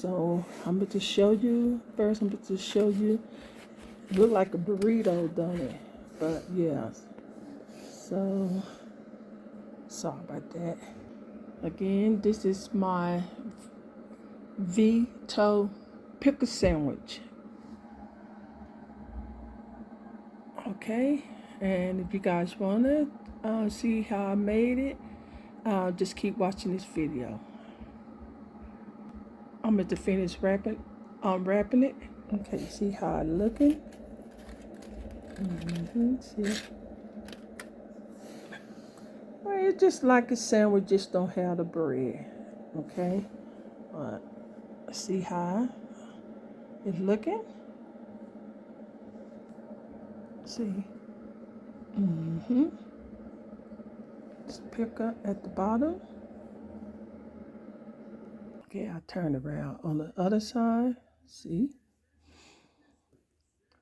so I'm going to show you first. I'm going to show you. It look like a burrito, don't it? But yeah. So sorry about that. Again, this is my Vito pickle sandwich. Okay, and if you guys want to see how I made it, just keep watching this video. I'm going to finish unwrapping it. Okay, see how I looking? See. Well, it's just like a sandwich, just don't have the bread. Okay, see how it's looking? See. Just pick up at the bottom. Okay, I turn around on the other side. See?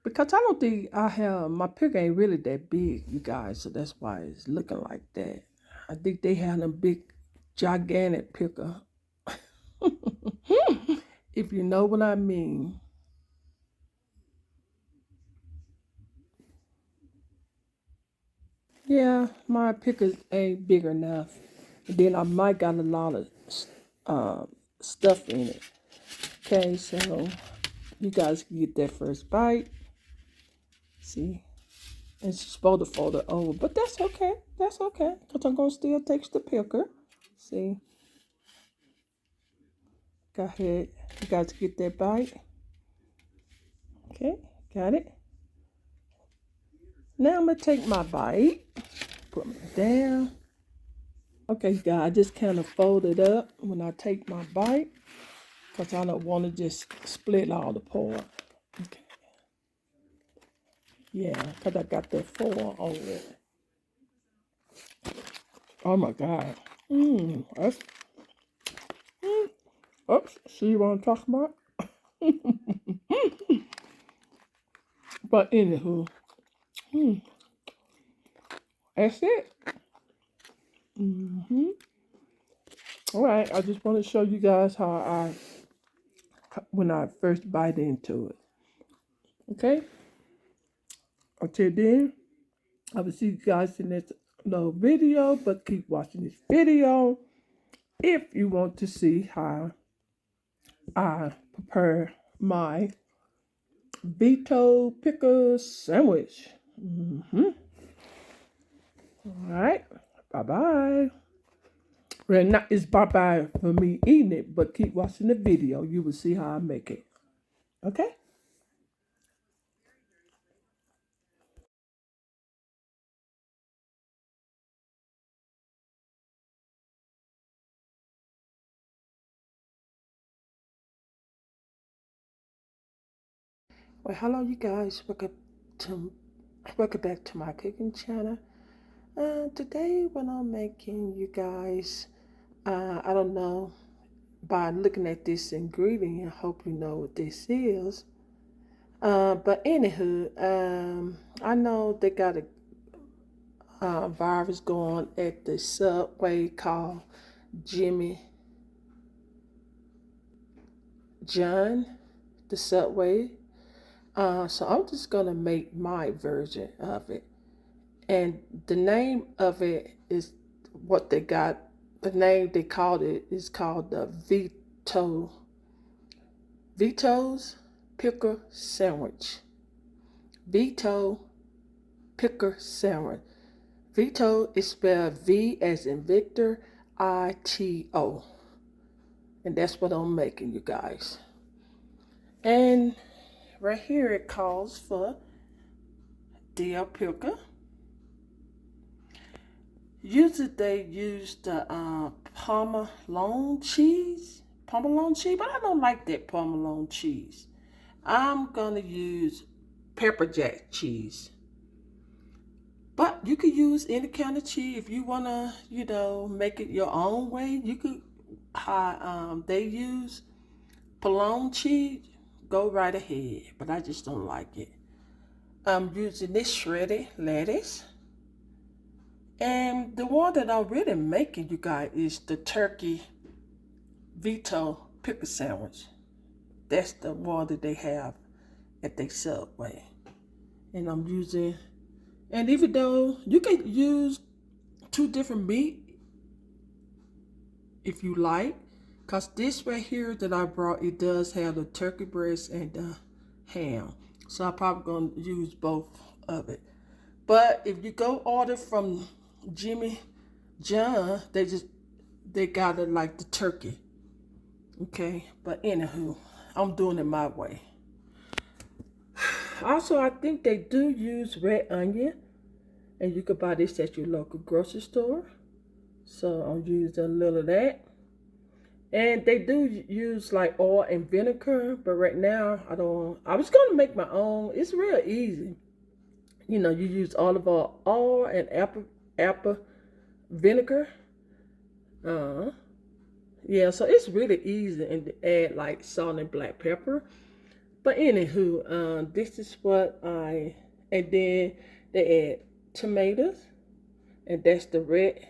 Because I don't think I have, my pickle ain't really that big, you guys, so that's why it's looking like that. I think they have a big, gigantic pickle. If you know what I mean. Yeah, my pickle ain't big enough. And then I might got a lot of stuff in it. Okay, so you guys can get that first bite. See? And she's supposed to fold it over, but that's okay. That's okay, because I'm going to still take the picker. See? Go ahead. You guys get that bite. Okay, got it. Now I'm going to take my bite. Put it down. Okay, guys, I just kind of fold it up when I take my bite, because I don't want to just split all apart. Okay. Yeah, because I got that foil on it. Oh my God. That's, oops, see what I'm talking about? But anywho, that's it. All right, I just want to show you guys when I first bite into it. Okay? Until then, I will see you guys in this little video, but keep watching this video if you want to see how I prepare my Vito pickle sandwich. All right, bye-bye. Well, not it's bye-bye for me eating it, but keep watching the video. You will see how I make it. Okay? Well, hello, you guys. Welcome back to my cooking channel. Today, when I'm making you guys, I don't know, by looking at this ingredient, I hope you know what this is. But anywho, I know they got a virus going at the Subway called Jimmy John, the Subway. So I'm just gonna make my version of it. And the name of it is what they got. The name they called it is called the Vito's Pickle Sandwich. Vito Pickle Sandwich. Vito is spelled V as in Victor, I-T-O. And that's what I'm making, you guys. And right here it calls for dill pickle. Usually they use the provolone cheese, but I don't like that provolone cheese. I'm gonna use pepper jack cheese. But you could use any kind of cheese if you wanna, make it your own way. You could, they use provolone cheese. Go right ahead, but I just don't like it. I'm using this shredded lettuce. And the one that I'm really making, you guys, is the turkey Vito pickle sandwich. That's the one that they have at their Subway. And I'm using, and even though you can use 2 different meat if you like, because this right here that I brought, it does have the turkey breast and the ham. So I'm probably going to use both of it. But if you go order from Jimmy John, they got it like the turkey. Okay, but anywho, I'm doing it my way. Also, I think they do use red onion, and you can buy this at your local grocery store. So I'm using a little of that. And they do use like oil and vinegar, but right now I don't. I was gonna make my own. It's real easy. You know, you use olive oil and apple vinegar. Yeah, so it's really easy, and to add like salt and black pepper. But anywho, this is what and then they add tomatoes, and that's the red.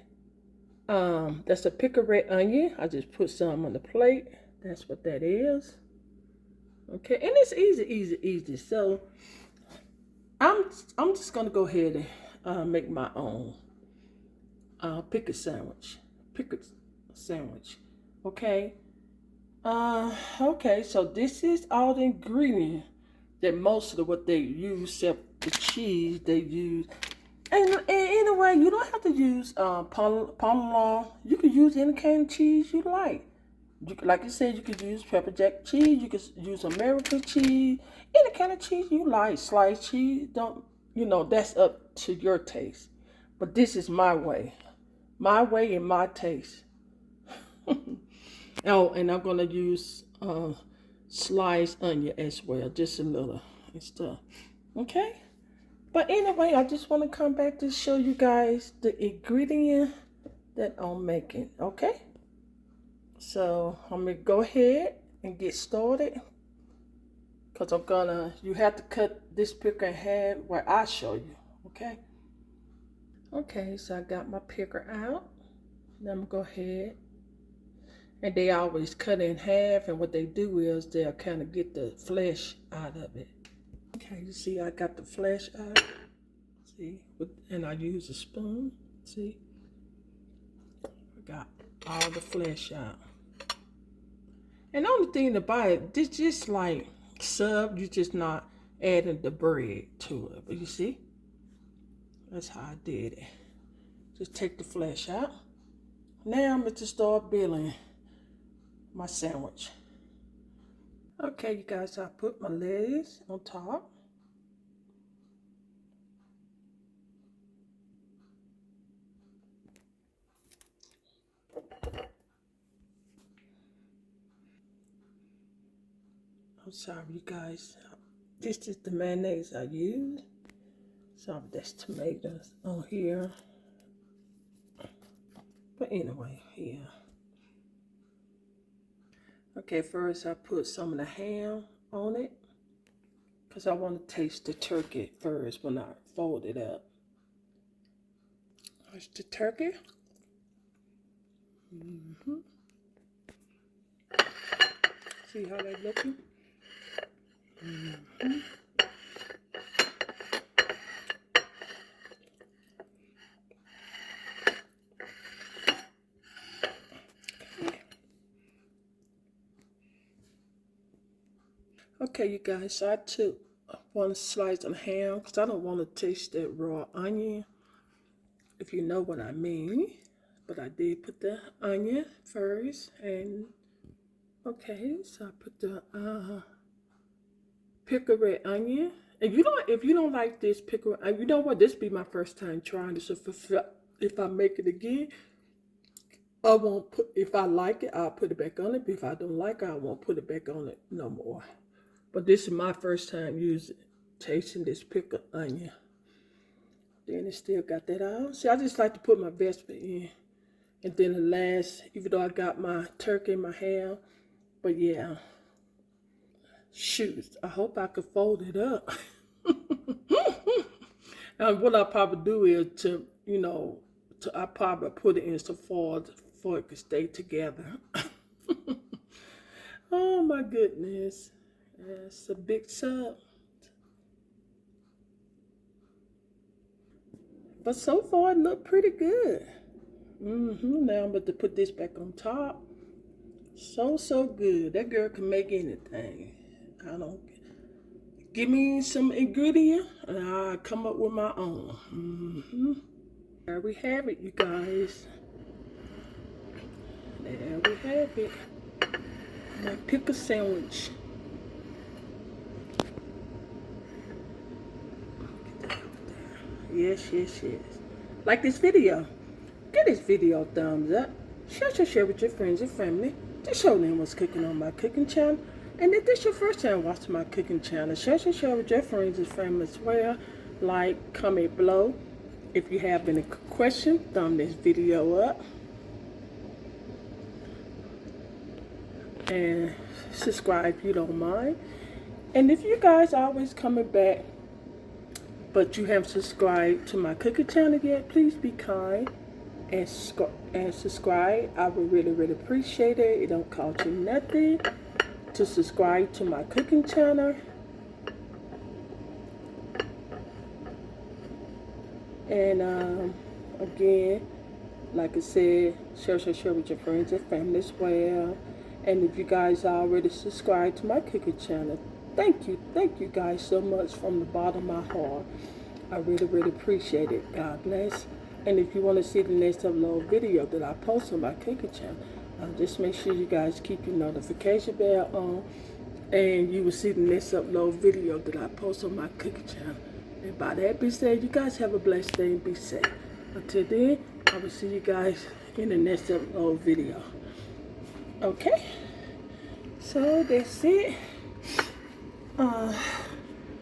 That's a pickled red onion. I just put some on the plate. That's what that is. Okay, and it's easy. So I'm just gonna go ahead and make my own pickled sandwich. Okay. Okay. So this is all the ingredients that most of what they use, except the cheese they use. And anyway, you don't have to use Parmesan. You can use any kind of cheese you like. Like I said, you could use pepper jack cheese. You could use American cheese. Any kind of cheese you like. Sliced cheese. Don't, that's up to your taste. But this is my way. My way and my taste. Oh, and I'm going to use sliced onion as well. Just a little and stuff. Okay? But anyway, I just want to come back to show you guys the ingredient that I'm making, okay? So I'm going to go ahead and get started. Because you have to cut this pickle in half where I show you, okay? Okay, so I got my pickle out. Now I'm going to go ahead. And they always cut it in half, and what they do is they'll kind of get the flesh out of it. Okay, you see I got the flesh out, see, and I use a spoon, see, I got all the flesh out. And the only thing about it, this just like sub, you're just not adding the bread to it, but you see, that's how I did it. Just take the flesh out. Now I'm going to start building my sandwich. Okay, you guys, I put my lettuce on top. I'm sorry, you guys. This is the mayonnaise I use. So that's tomatoes on here. But anyway, yeah. Okay, first I put some of the ham on it. Because I want to taste the turkey first when I fold it up. There's the turkey. See how they're looking? Okay, you guys, so I took one slice of ham because I don't want to taste that raw onion, if you know what I mean. But I did put the onion first, and okay, so I put the pickled red onion. And if you don't like this pickle, you know what? This be my first time trying this. So if I make it again, I won't put. If I like it, I'll put it back on it. But if I don't like it, I won't put it back on it no more. But this is my first time tasting this pickled onion. Then it still got that out. See, I just like to put my vegetable in. And then the last, even though I got my turkey and my ham, but yeah. Shoot, I hope I could fold it up. And what I probably do is I probably put it in some foil for it to stay together. Oh my goodness. That's a big sub. But so far it looked pretty good. Now I'm about to put this back on top. So good. That girl can make anything. I don't give me some ingredient and I'll come up with my own. There we have it, you guys. There we have it. My pickle sandwich. Yes. Like this video. Give this video a thumbs up. Share with your friends and family. Just show them what's cooking on my cooking channel. And if this is your first time watching my cooking channel, share with your friends and family as well. Like, comment below. If you have any questions, thumb this video up. And subscribe if you don't mind. And if you guys are always coming back, but you haven't subscribed to my cooking channel yet, please be kind and subscribe. I would really appreciate it. It don't cost you nothing to subscribe to my cooking channel. And again, like I said, share with your friends and family as well. And if you guys are already subscribed to my cooking channel, thank you guys so much from the bottom of my heart. I really appreciate it. God bless. And if you want to see the next upload video that I post on my cooking channel, just make sure you guys keep your notification bell on, and you will see the next upload video that I post on my cooking channel. And by that being said, you guys have a blessed day and be safe. Until then, I will see you guys in the next upload video. Okay, so that's it. I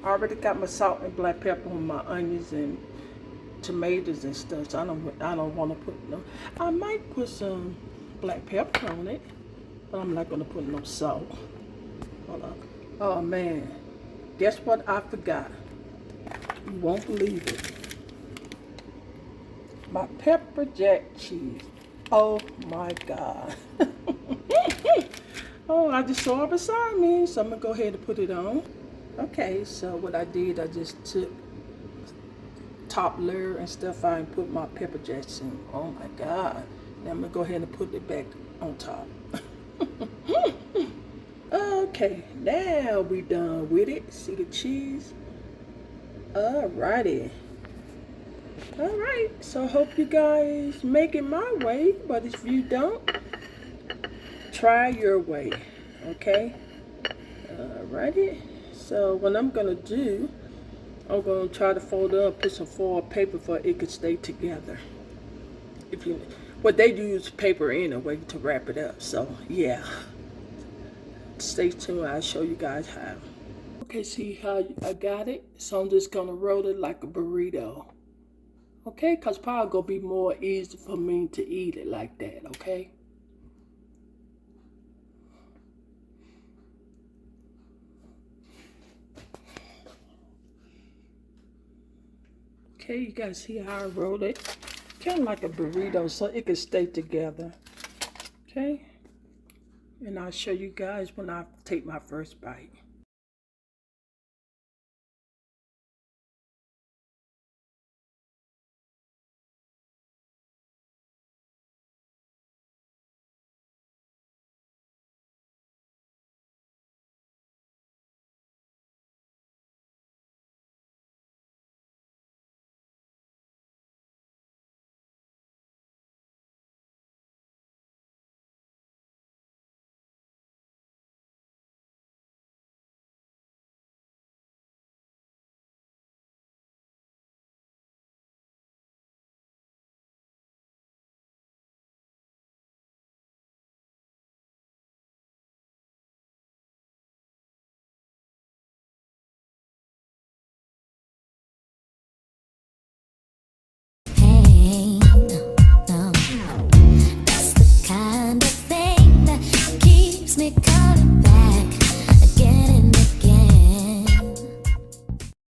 already got my salt and black pepper on my onions and tomatoes and stuff, so I don't want to put no. I might put some black pepper on it, but I'm not gonna put no salt. Hold on. Oh man, guess what I forgot? You won't believe it. My pepper jack cheese. Oh my God. Oh, I just saw it beside me, so I'm gonna go ahead and put it on. Okay, so what I did, I just took top layer and stuff out and put my pepper jacks in. Oh my God. Now I'm gonna go ahead and put it back on top. Okay, now we done with it. See the cheese? Alrighty. Alright, so hope you guys make it my way, but if you don't, try your way, okay? Alrighty, so what I'm gonna do, I'm gonna try to fold it up, put some foil paper for it could stay together. But they use paper anyway to wrap it up, so yeah. Stay tuned, I'll show you guys how. Okay, see how I got it? So I'm just gonna roll it like a burrito. Okay, because probably gonna be more easy for me to eat it like that, okay? Okay, you guys see how I rolled it? Kind of like a burrito so it can stay together. Okay? And I'll show you guys when I take my first bite. That's the kind of thing that keeps me